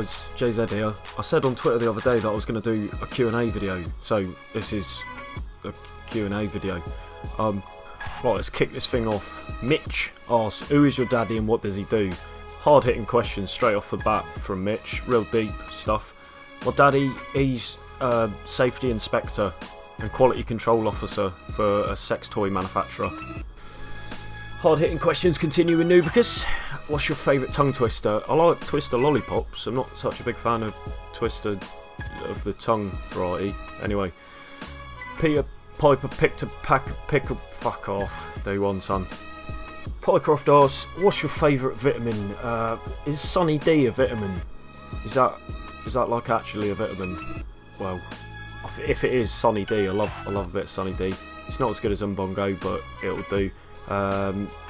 guys, Jay-Zed here. I said on Twitter the other day that I was going to do a Q&A video, so this is a Q&A video. Right, let's kick this thing off. Mitch asks, who is your daddy and what does he do? Hard-hitting questions straight off the bat from Mitch, real deep stuff. My daddy, he's safety inspector and quality control officer for a sex toy manufacturer. Hard-hitting questions continue with Nubicus. What's your favourite tongue twister? I like Twister lollipops. I'm not such a big fan of Twister of the tongue variety. Anyway, Peter Piper picked a pack of pickle. Fuck off. Day one, son. Pycroft asks, what's your favourite vitamin? Is Sunny D a vitamin? Is that like actually a vitamin? Well, if it is Sunny D, I love a bit of Sunny D. It's not as good as Umbongo, but it'll do.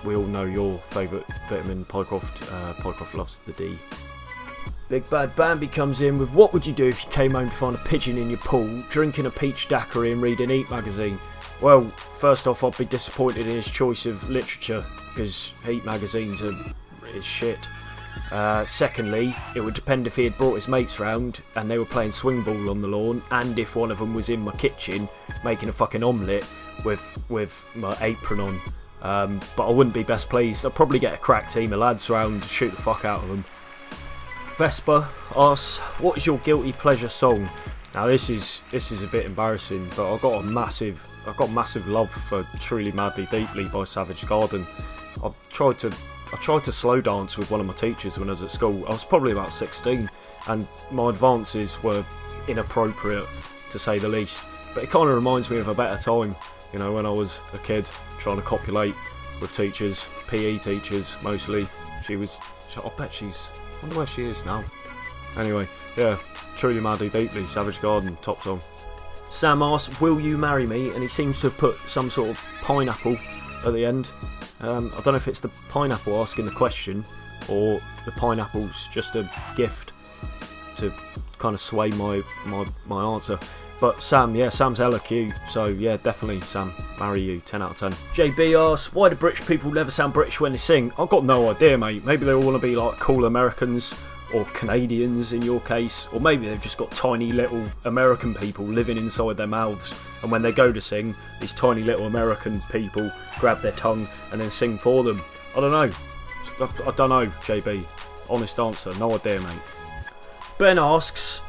We all know your favourite vitamin, Pycroft. Pycroft loves the D. Big Bad Bambi comes in with, what would you do if you came home to find a pigeon in your pool, drinking a peach daiquiri and reading Eat magazine? Well, first off, I'd be disappointed in his choice of literature, because Eat magazines is shit. Secondly, it would depend if he had brought his mates round and they were playing swing ball on the lawn, and if one of them was in my kitchen making a fucking omelette with my apron on. But I wouldn't be best pleased. I'd probably get a crack team of lads round to shoot the fuck out of them. Vespa asks, what is your guilty pleasure song? Now this is a bit embarrassing, but I've got massive love for Truly Madly Deeply by Savage Garden. I tried to slow dance with one of my teachers when I was at school. I was probably about 16, and my advances were inappropriate to say the least. But it kind of reminds me of a better time, you know, when I was a kid trying to copulate with teachers, PE teachers mostly. I wonder where she is now. Anyway, yeah, Truly Madly Deeply, Savage Garden, top song. Sam asks, will you marry me? And he seems to have put some sort of pineapple at the end. I don't know if it's the pineapple asking the question, or the pineapple's just a gift to kind of sway my answer. But Sam, yeah, Sam's hella cute, so yeah, definitely Sam, marry you, 10 out of 10. JB asks, why do British people never sound British when they sing? I've got no idea, mate. Maybe they all want to be like cool Americans, or Canadians in your case, or maybe they've just got tiny little American people living inside their mouths, and when they go to sing, these tiny little American people grab their tongue and then sing for them. I don't know. I don't know, JB. Honest answer, no idea, mate. Ben asks,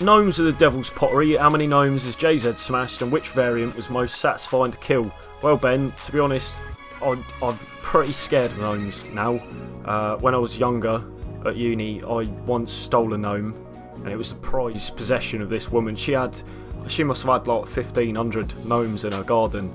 gnomes are the devil's pottery. How many gnomes has Jay-Zed smashed, and which variant was most satisfying to kill? Well, Ben, to be honest, I'm pretty scared of gnomes now. When I was younger, at uni, I once stole a gnome, and it was the prized possession of this woman. She must have had like 1,500 gnomes in her garden,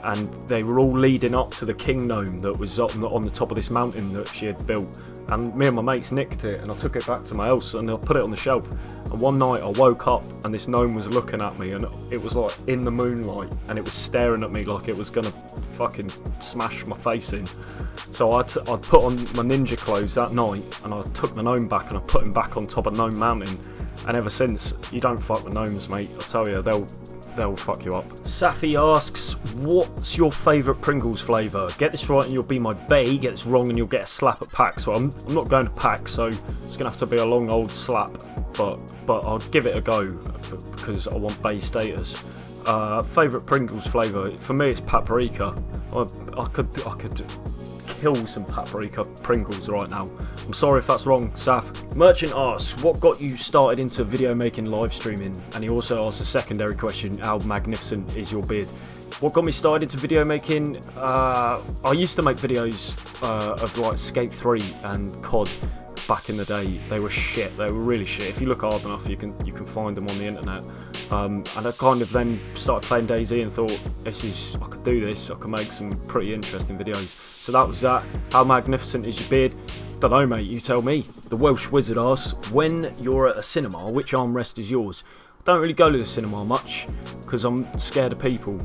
and they were all leading up to the king gnome that was on the top of this mountain that she had built. And me and my mates nicked it, and I took it back to my house and I put it on the shelf. And one night I woke up and this gnome was looking at me, and it was like in the moonlight, and it was staring at me like it was gonna fucking smash my face in. So I put on my ninja clothes that night, and I took the gnome back and I put him back on top of Gnome Mountain. And ever since, you don't fuck with gnomes, mate. I tell you, they'll fuck you up. Safi asks, what's your favourite Pringles flavour? Get this right and you'll be my bae. Get this wrong and you'll get a slap at PAX. Well, I'm not going to PAX, so it's going to have to be a long old slap. But I'll give it a go because I want bae status. Favourite Pringles flavour? For me, it's paprika. I could kill some paprika Pringles right now. I'm sorry if that's wrong, Saf. Merchant asks, what got you started into video making live streaming? And he also asks a secondary question, how magnificent is your beard? What got me started into video making? I used to make videos of like Skate 3 and COD back in the day. They were shit, they were really shit. If you look hard enough, you can find them on the internet. And I kind of then started playing DayZ and thought, I could do this, I could make some pretty interesting videos. So that was that. How magnificent is your beard? Don't know, mate, you tell me. The Welsh Wizard asks, when you're at a cinema, which armrest is yours? I don't really go to the cinema much, because I'm scared of people.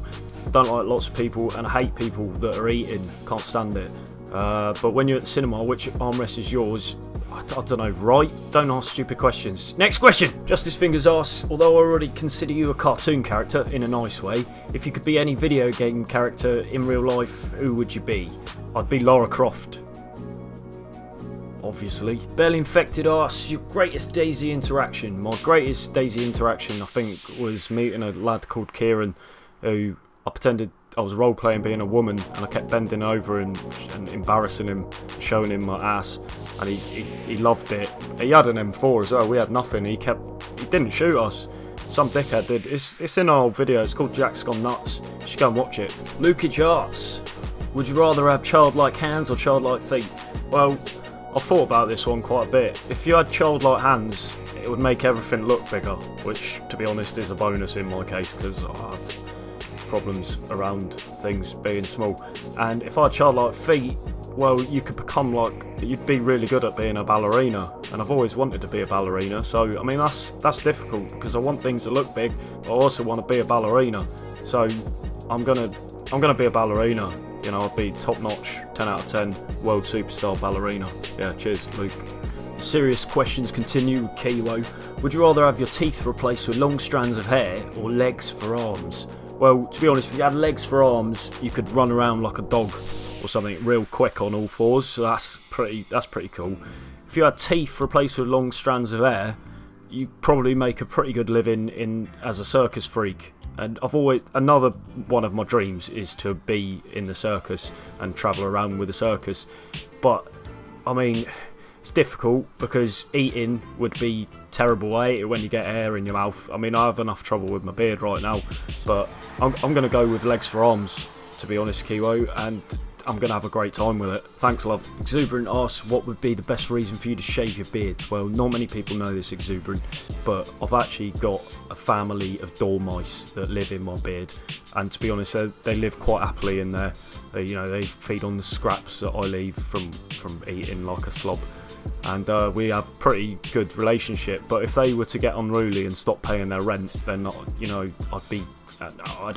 I don't like lots of people, and I hate people that are eating, can't stand it. But when you're at the cinema, which armrest is yours? I don't know, right? Don't ask stupid questions. Next question! Justice Fingers asks, although I already consider you a cartoon character, in a nice way, if you could be any video game character in real life, who would you be? I'd be Lara Croft. obviously. Barely Infected asks, your greatest DayZ interaction. My greatest DayZ interaction, I think, was meeting a lad called Kieran, who I pretended I was role playing being a woman, and I kept bending over and embarrassing him, showing him my ass, and he loved it. He had an M4 as well. We had nothing. He didn't shoot us. Some dickhead did. It's in our old video. It's called Jack's Gone Nuts. You should go and watch it. Lukage asks, would you rather have childlike hands or childlike feet? Well, I've thought about this one quite a bit. If you had childlike hands, it would make everything look bigger, which, to be honest, is a bonus in my case because I have problems around things being small. And if I had childlike feet, well, you could become like, you'd be really good at being a ballerina, and I've always wanted to be a ballerina. So I mean, that's difficult because I want things that look big, but I also want to be a ballerina. So I'm gonna be a ballerina. You know, I'd be top notch, 10 out of 10, world superstar ballerina. Yeah, cheers, Luke. Serious questions continue with Kilo. Would you rather have your teeth replaced with long strands of hair or legs for arms? Well, to be honest, if you had legs for arms, you could run around like a dog or something real quick on all fours, so that's pretty cool. If you had teeth replaced with long strands of hair, you probably make a pretty good living as a circus freak. And another one of my dreams is to be in the circus and travel around with the circus. But I mean, it's difficult because eating would be terrible. I hate it when you get hair in your mouth. I mean, I have enough trouble with my beard right now, but I'm going to go with legs for arms, to be honest, Kiwo, and I'm going to have a great time with it. Thanks, love. Exuberant asks, what would be the best reason for you to shave your beard? Well, not many people know this, Exuberant, but I've actually got a family of dormice that live in my beard, and to be honest, they live quite happily in there. They feed on the scraps that I leave from eating like a slob, and we have a pretty good relationship. But if they were to get unruly and stop paying their rent, then I'd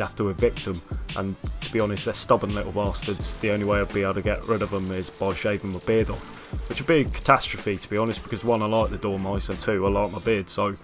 have to evict them, and to be honest, they're stubborn little bastards. The only way I'd be able to get rid of them is by shaving my beard off, which would be a catastrophe, to be honest, because one, I like the dormice, and two, I like my beard, so,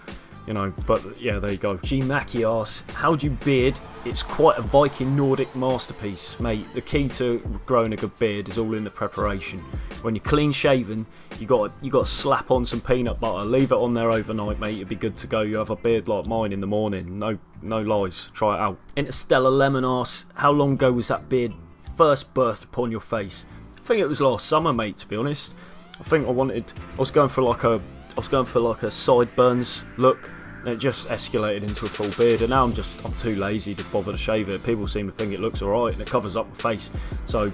but yeah, there you go. G Mackie asks, how do you beard? It's quite a Viking Nordic masterpiece, mate. The key to growing a good beard is all in the preparation. When you're clean shaven, you got to slap on some peanut butter, leave it on there overnight, mate. You'll be good to go. You have a beard like mine in the morning. No lies. Try it out. Interstellar Lemon asks, how long ago was that beard first birthed upon your face? I think it was last summer, mate. To be honest, I think I was going for like a sideburns look. And it just escalated into a full beard, and now I'm too lazy to bother to shave it. People seem to think it looks alright, and it covers up my face. So,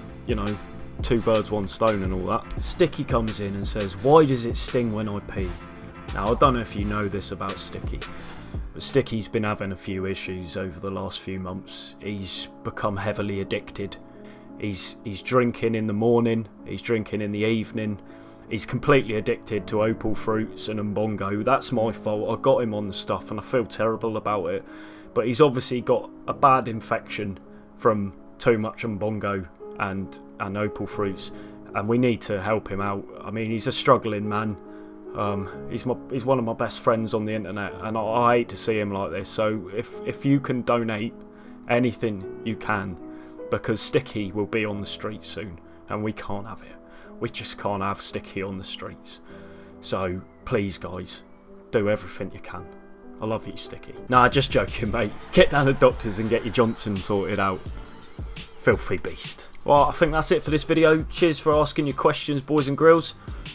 two birds, one stone and all that. Sticky comes in and says, why does it sting when I pee? Now, I don't know if you know this about Sticky, but Sticky's been having a few issues over the last few months. He's become heavily addicted. He's drinking in the morning, he's drinking in the evening. He's completely addicted to opal fruits and umbongo. That's my fault. I got him on the stuff and I feel terrible about it. But he's obviously got a bad infection from too much umbongo and opal fruits, and we need to help him out. I mean, he's a struggling man. He's one of my best friends on the internet, and I hate to see him like this. So if you can donate anything you can, because Sticky will be on the street soon, and we can't have it. We just can't have Sticky on the streets. So please, guys, do everything you can. I love you, Sticky. Nah, just joking, mate. Get down to the doctors and get your Johnson sorted out. Filthy beast. Well, I think that's it for this video. Cheers for asking your questions, boys and grills.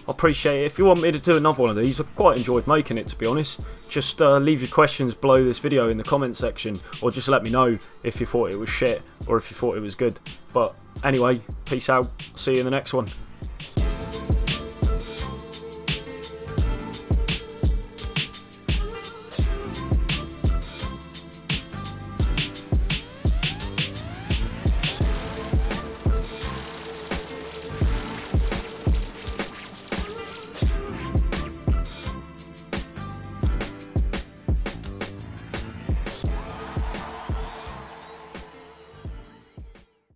I appreciate it. If you want me to do another one of these, I quite enjoyed making it, to be honest. Just leave your questions below this video in the comment section, or just let me know if you thought it was shit or if you thought it was good. But anyway, peace out. See you in the next one.